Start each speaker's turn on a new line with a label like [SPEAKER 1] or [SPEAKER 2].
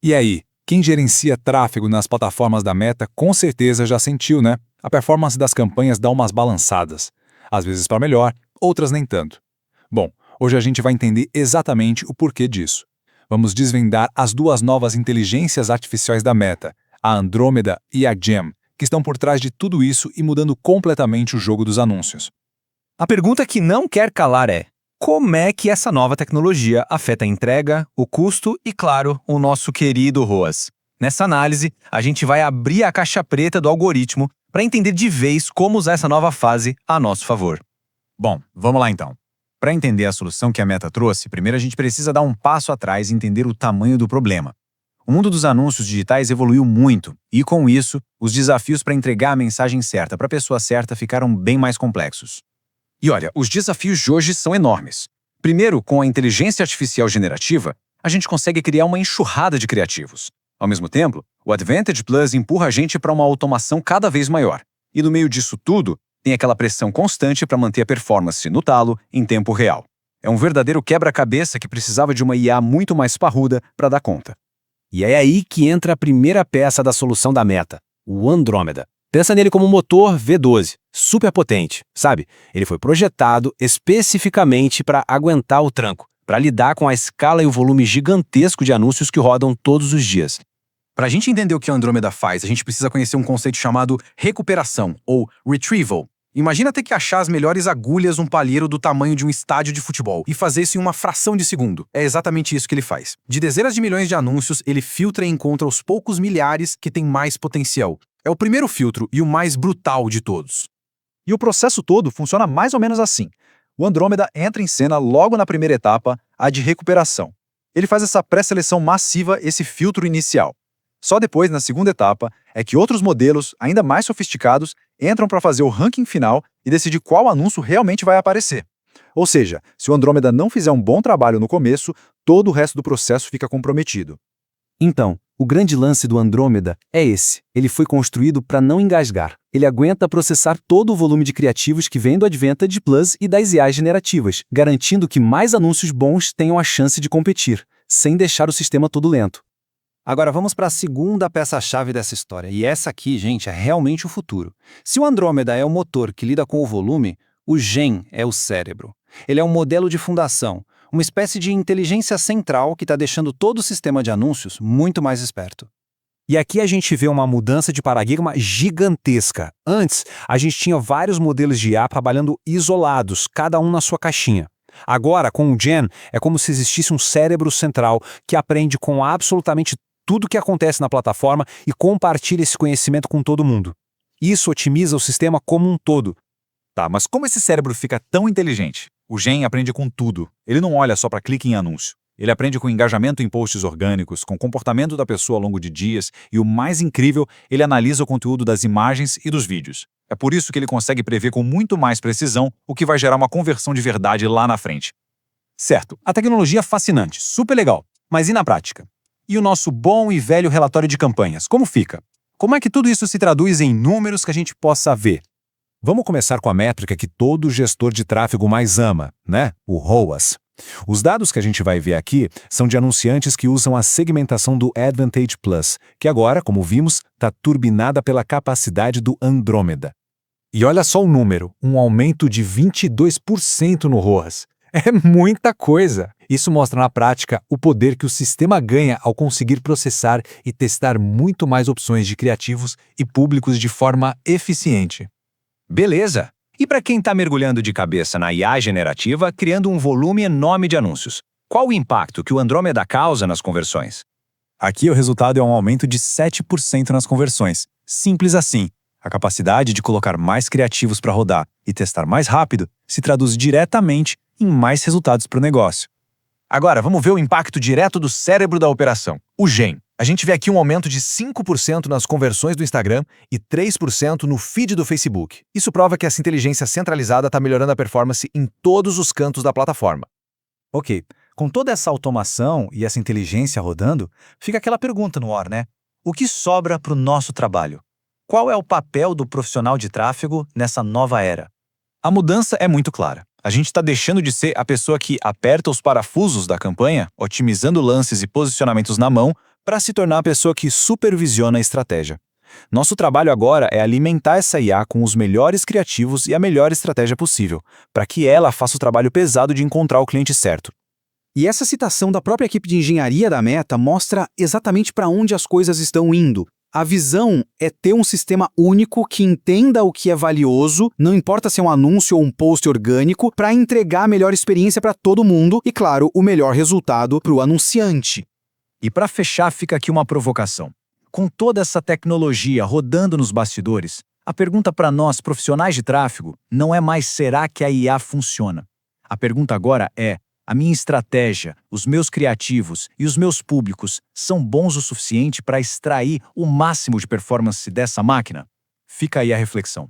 [SPEAKER 1] E aí, quem gerencia tráfego nas plataformas da Meta com certeza já sentiu, né? A performance das campanhas dá umas balançadas. Às vezes para melhor, outras nem tanto. Bom, hoje a gente vai entender exatamente o porquê disso. Vamos desvendar as duas novas inteligências artificiais da Meta, a Andrômeda e a Gem, que estão por trás de tudo isso e mudando completamente o jogo dos anúncios.
[SPEAKER 2] A pergunta que não quer calar é: como é que essa nova tecnologia afeta a entrega, o custo e, claro, o nosso querido ROAS? Nessa análise, a gente vai abrir a caixa preta do algoritmo para entender de vez como usar essa nova fase a nosso favor.
[SPEAKER 3] Bom, vamos lá então. Para entender a solução que a Meta trouxe, primeiro a gente precisa dar um passo atrás e entender o tamanho do problema. O mundo dos anúncios digitais evoluiu muito e, com isso, os desafios para entregar a mensagem certa para a pessoa certa ficaram bem mais complexos. E olha, os desafios de hoje são enormes. Primeiro, com a inteligência artificial generativa, a gente consegue criar uma enxurrada de criativos. Ao mesmo tempo, o Advantage Plus empurra a gente para uma automação cada vez maior. E no meio disso tudo, tem aquela pressão constante para manter a performance no talo em tempo real. É um verdadeiro quebra-cabeça que precisava de uma IA muito mais parruda para dar conta.
[SPEAKER 4] E é aí que entra a primeira peça da solução da Meta, o Andrômeda. Pensa nele como um motor V12, super potente, sabe? Ele foi projetado especificamente para aguentar o tranco, para lidar com a escala e o volume gigantesco de anúncios que rodam todos os dias.
[SPEAKER 3] Para a gente entender o que a Andrômeda faz, a gente precisa conhecer um conceito chamado recuperação, ou retrieval. Imagina ter que achar as melhores agulhas num palheiro do tamanho de um estádio de futebol e fazer isso em uma fração de segundo. É exatamente isso que ele faz. De dezenas de milhões de anúncios, ele filtra e encontra os poucos milhares que têm mais potencial. É o primeiro filtro e o mais brutal de todos.
[SPEAKER 5] E o processo todo funciona mais ou menos assim. O Andrômeda entra em cena logo na primeira etapa, a de recuperação. Ele faz essa pré-seleção massiva, esse filtro inicial. Só depois, na segunda etapa, é que outros modelos, ainda mais sofisticados, entram para fazer o ranking final e decidir qual anúncio realmente vai aparecer. Ou seja, se o Andrômeda não fizer um bom trabalho no começo, todo o resto do processo fica comprometido.
[SPEAKER 4] Então, o grande lance do Andrômeda é esse. Ele foi construído para não engasgar. Ele aguenta processar todo o volume de criativos que vem do Advantage Plus e das IAs generativas, garantindo que mais anúncios bons tenham a chance de competir, sem deixar o sistema todo lento.
[SPEAKER 2] Agora vamos para a segunda peça-chave dessa história, e essa aqui, gente, é realmente o futuro. Se o Andrômeda é o motor que lida com o volume, o Gem é o cérebro. Ele é um modelo de fundação, uma espécie de inteligência central que está deixando todo o sistema de anúncios muito mais esperto.
[SPEAKER 4] E aqui a gente vê uma mudança de paradigma gigantesca. Antes, a gente tinha vários modelos de IA trabalhando isolados, cada um na sua caixinha. Agora, com o Gen, é como se existisse um cérebro central que aprende com absolutamente tudo o que acontece na plataforma e compartilha esse conhecimento com todo mundo. Isso otimiza o sistema como um todo.
[SPEAKER 3] Tá, mas como esse cérebro fica tão inteligente? O Gen aprende com tudo. Ele não olha só para clique em anúncio. Ele aprende com engajamento em posts orgânicos, com o comportamento da pessoa ao longo de dias e, o mais incrível, ele analisa o conteúdo das imagens e dos vídeos. É por isso que ele consegue prever com muito mais precisão o que vai gerar uma conversão de verdade lá na frente. Certo, a tecnologia é fascinante, super legal, mas e na prática? E o nosso bom e velho relatório de campanhas, como fica? Como é que tudo isso se traduz em números que a gente possa ver?
[SPEAKER 1] Vamos começar com a métrica que todo gestor de tráfego mais ama, né? O ROAS. Os dados que a gente vai ver aqui são de anunciantes que usam a segmentação do Advantage Plus, que agora, como vimos, está turbinada pela capacidade do Andrômeda. E olha só o número, um aumento de 22% no ROAS. É muita coisa! Isso mostra na prática o poder que o sistema ganha ao conseguir processar e testar muito mais opções de criativos e públicos de forma eficiente.
[SPEAKER 2] Beleza! E para quem está mergulhando de cabeça na IA generativa, criando um volume enorme de anúncios, qual o impacto que o Andrômeda causa nas conversões?
[SPEAKER 3] Aqui o resultado é um aumento de 7% nas conversões. Simples assim. A capacidade de colocar mais criativos para rodar e testar mais rápido se traduz diretamente em mais resultados para o negócio.
[SPEAKER 2] Agora, vamos ver o impacto direto do cérebro da operação, o Gen. A gente vê aqui um aumento de 5% nas conversões do Instagram e 3% no feed do Facebook. Isso prova que essa inteligência centralizada está melhorando a performance em todos os cantos da plataforma.
[SPEAKER 5] Ok, com toda essa automação e essa inteligência rodando, fica aquela pergunta no ar, né? O que sobra para o nosso trabalho? Qual é o papel do profissional de tráfego nessa nova era?
[SPEAKER 3] A mudança é muito clara. A gente está deixando de ser a pessoa que aperta os parafusos da campanha, otimizando lances e posicionamentos na mão,
[SPEAKER 2] para se tornar a pessoa que supervisiona a estratégia. Nosso trabalho agora é alimentar essa IA com os melhores criativos e a melhor estratégia possível, para que ela faça o trabalho pesado de encontrar o cliente certo.
[SPEAKER 6] E essa citação da própria equipe de engenharia da Meta mostra exatamente para onde as coisas estão indo. A visão é ter um sistema único que entenda o que é valioso, não importa se é um anúncio ou um post orgânico, para entregar a melhor experiência para todo mundo e, claro, o melhor resultado para o anunciante.
[SPEAKER 3] E para fechar, fica aqui uma provocação. Com toda essa tecnologia rodando nos bastidores, a pergunta para nós, profissionais de tráfego, não é mais será que a IA funciona? A pergunta agora é: a minha estratégia, os meus criativos e os meus públicos são bons o suficiente para extrair o máximo de performance dessa máquina? Fica aí a reflexão.